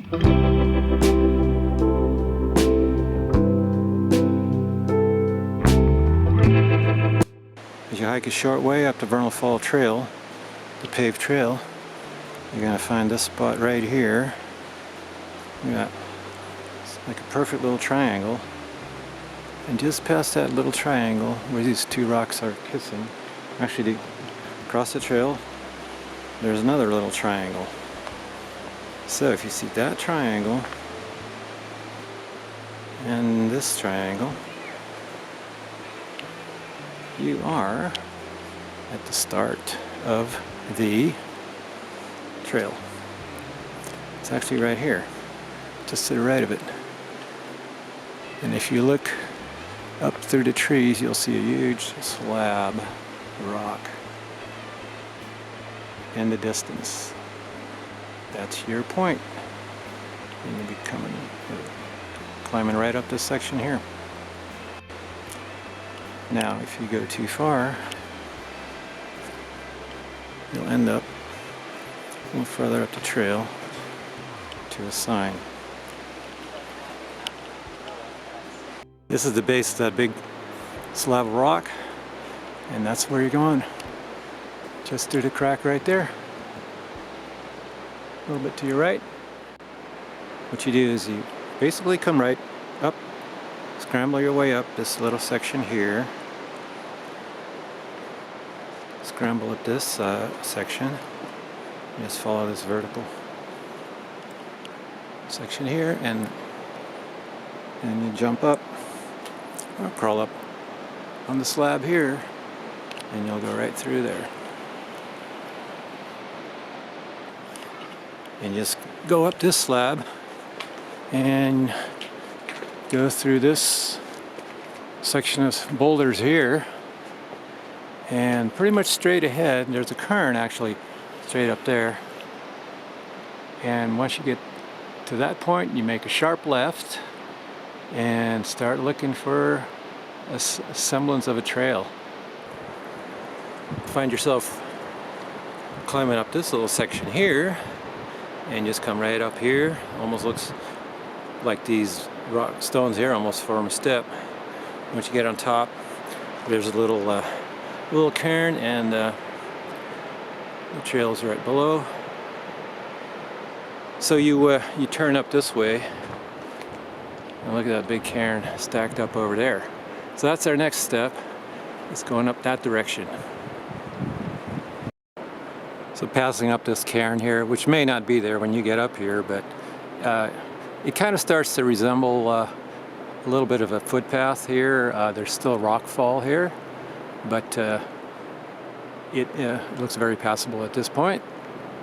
As you hike a short way up the Vernal Fall Trail, the paved trail, you're going to find this spot right here. Yeah, it's like a perfect little triangle. And just past that little triangle, where these two rocks are kissing, actually across the trail, there's another little triangle. So if you see that triangle and this triangle, you are at the start of the trail. It's actually right here, just to the right of it. And if you look up through the trees, you'll see a huge slab of rock in the distance. That's your point. And you'll be climbing right up this section here. Now, if you go too far, you'll end up a little further up the trail to a sign. This is the base of that big slab of rock, and that's where you're going. Just through the crack right there. A little bit to your right. What you do is you basically come right up, scramble your way up this little section here. Scramble up this section. Just follow this vertical section here, and you jump up or crawl up on the slab here, and you'll go right through there. And just go up this slab and go through this section of boulders here, and pretty much straight ahead there's a cairn actually straight up there, and once you get to that point you make a sharp left and start looking for a semblance of a trail. Find yourself climbing up this little section here and just come right up here. Almost looks like these rock stones here almost form a step. Once you get on top, there's a little cairn, and the trail is right below. So you turn up this way, and look at that big cairn stacked up over there. So that's our next step. It's going up that direction. So passing up this cairn here, which may not be there when you get up here, but it kind of starts to resemble a little bit of a footpath here. There's still rock fall here, but it looks very passable at this point.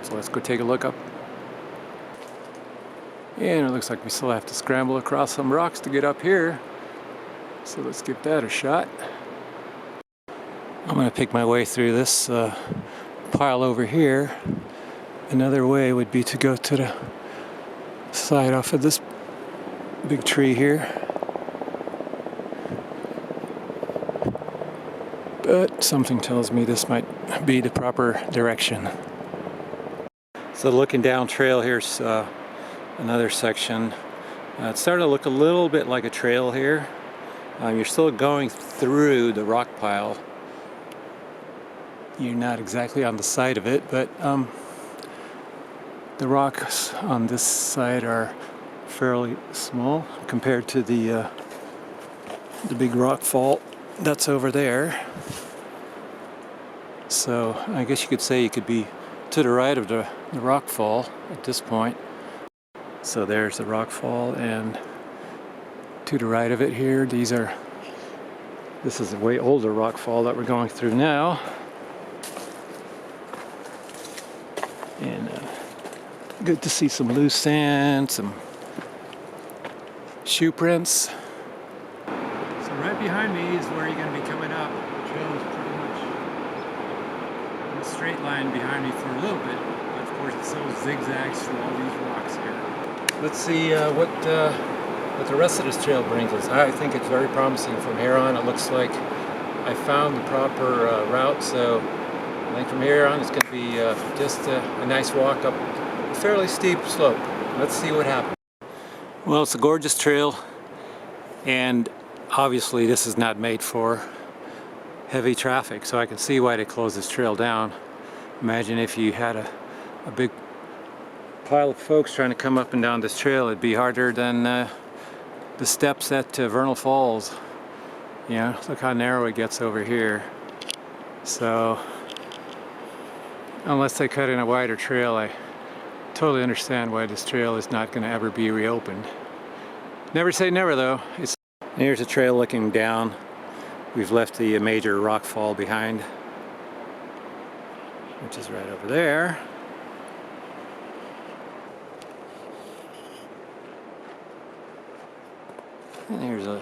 So let's go take a look up. And it looks like we still have to scramble across some rocks to get up here. So let's give that a shot. I'm going to pick my way through this pile over here. Another way would be to go to the side off of this big tree here. But something tells me this might be the proper direction. So looking down trail, here's another section. It's starting to look a little bit like a trail here. You're still going through the rock pile. You're not exactly on the side of it, but the rocks on this side are fairly small compared to the big rock fall that's over there. So I guess you could say you could be to the right of the rock fall at this point. So there's the rock fall, and to the right of it here, this is a way older rock fall that we're going through now. And good to see some loose sand, some shoe prints. So right behind me is where you're going to be coming up. The trail is pretty much in a straight line behind me for a little bit, but of course it's so zigzags through all these rocks here. Let's see what the rest of this trail brings us. I think it's very promising from here on. It looks like I found the proper route, so I think from here on it's going to be just a nice walk up fairly steep slope. Let's see what happens. Well, it's a gorgeous trail, and obviously this is not made for heavy traffic, so I can see why they closed this trail down. Imagine if you had a big pile of folks trying to come up and down this trail. It'd be harder than the steps at Vernal Falls. You know, look how narrow it gets over here. So unless they cut in a wider trail, I totally understand why this trail is not going to ever be reopened. Never say never, though. Here's a trail looking down. We've left the major rock fall behind, which is right over there. And here's a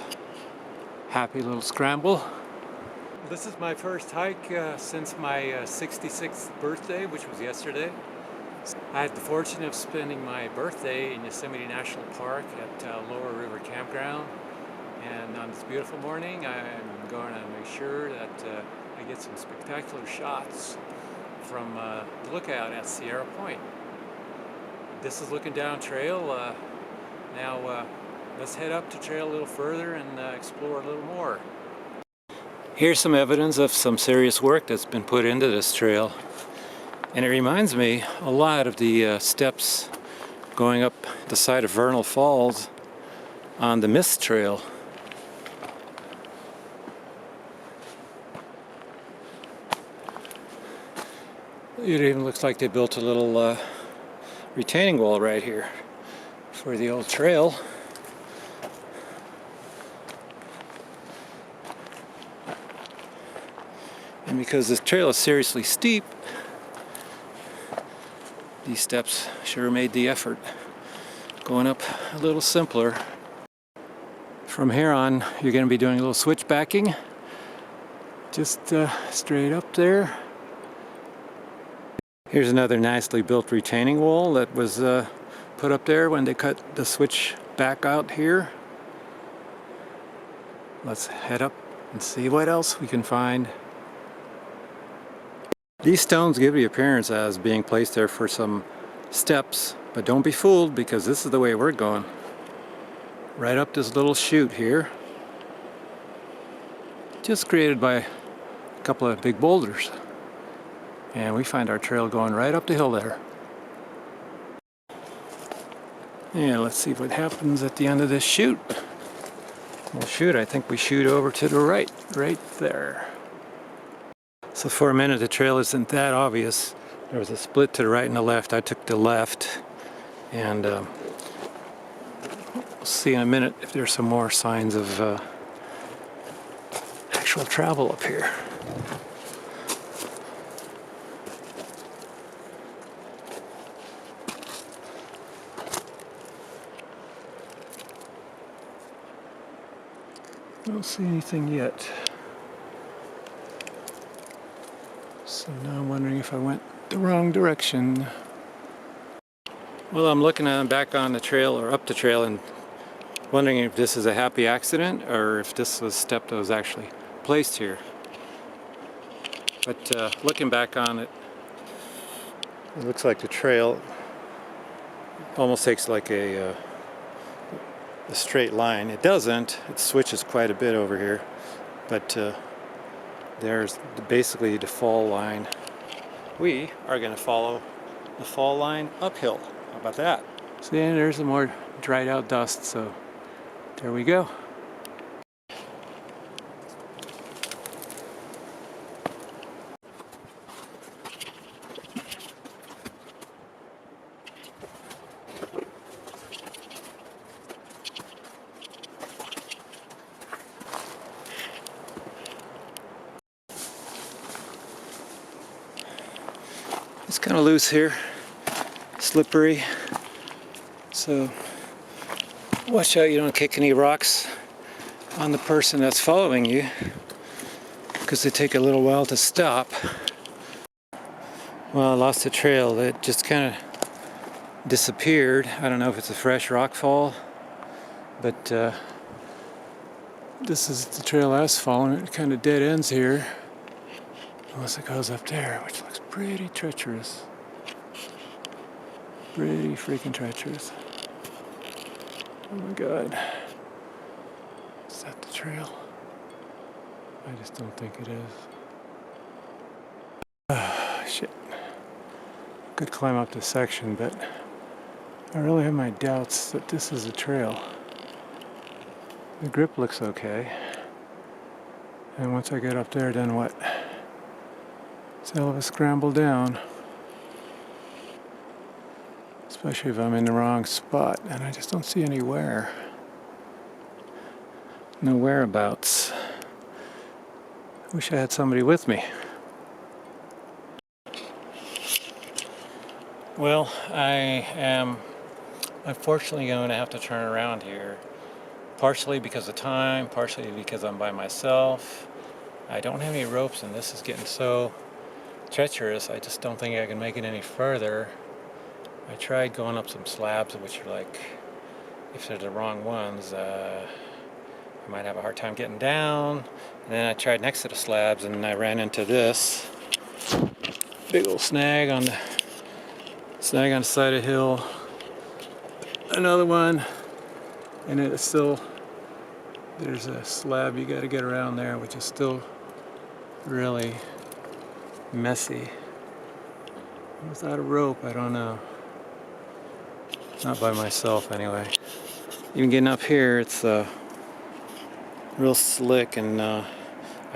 happy little scramble. This is my first hike since my 66th birthday, which was yesterday. I had the fortune of spending my birthday in Yosemite National Park at Lower River Campground. And on this beautiful morning, I'm going to make sure that I get some spectacular shots from the lookout at Sierra Point. This is looking down trail. Now let's head up to trail a little further and explore a little more. Here's some evidence of some serious work that's been put into this trail. And it reminds me a lot of the steps going up the side of Vernal Falls on the Mist Trail. It even looks like they built a little retaining wall right here for the old trail. And because this trail is seriously steep, these steps sure made the effort going up a little simpler. From here on, you're going to be doing a little switchbacking, just straight up there. Here's another nicely built retaining wall that was put up there when they cut the switch back out here. Let's head up and see what else we can find. These stones give the appearance as being placed there for some steps, but don't be fooled, because this is the way we're going. Right up this little chute here, just created by a couple of big boulders. And we find our trail going right up the hill there. And let's see what happens at the end of this chute. Well, shoot, I think we shoot over to the right there. So for a minute the trail isn't that obvious. There was a split to the right and the left. I took the left, and we'll see in a minute if there's some more signs of actual travel up here. I don't see anything yet. So now I'm wondering if I went the wrong direction. Well, I'm looking back on the trail, or up the trail, and wondering if this is a happy accident or if this was a step that was actually placed here. But looking back on it, it looks like the trail almost takes like a straight line. It doesn't. It switches quite a bit over here, but there's basically the fall line. We are going to follow the fall line uphill. How about that? See, there's some more dried out dust, so there we go. It's kind of loose here, slippery, so watch out you don't kick any rocks on the person that's following you, because they take a little while to stop. Well, I lost the trail. It just kind of disappeared. I don't know if it's a fresh rock fall, but this is the trail I was following. It kind of dead ends here, unless it goes up there, which looks pretty treacherous. Pretty freaking treacherous. Oh my god. Is that the trail? I just don't think it is. Shit. Could climb up this section, but I really have my doubts that this is a trail. The grip looks okay. And once I get up there, then what? It's a hell of a scramble down. Especially if I'm in the wrong spot, and I just don't see anywhere. No whereabouts. Wish I had somebody with me. Well, I am unfortunately going to have to turn around here. Partially because of time, partially because I'm by myself. I don't have any ropes and this is getting so treacherous, I just don't think I can make it any further. I tried going up some slabs, which are like, if they're the wrong ones, I might have a hard time getting down. And then I tried next to the slabs and I ran into this big old snag on the side of the hill. Another one, and it's still, there's a slab you got to get around there, which is still really messy. Without a rope, I don't know. Not by myself anyway. Even getting up here, it's real slick, and I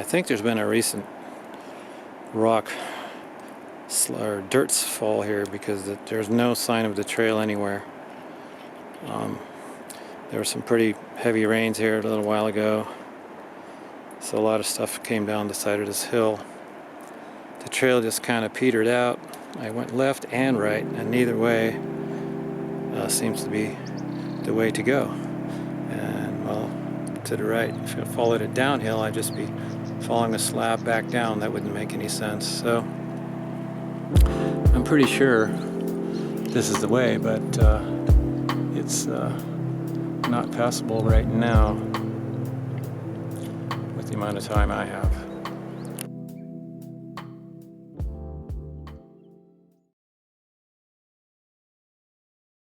think there's been a recent rock or dirt fall here because there's no sign of the trail anywhere. There were some pretty heavy rains here a little while ago, so a lot of stuff came down the side of this hill. The trail just kind of petered out. I went left and right, and neither way seems to be the way to go. And well, to the right, if I followed it downhill, I'd just be following a slab back down. That wouldn't make any sense. So I'm pretty sure this is the way, but it's not passable right now with the amount of time I have.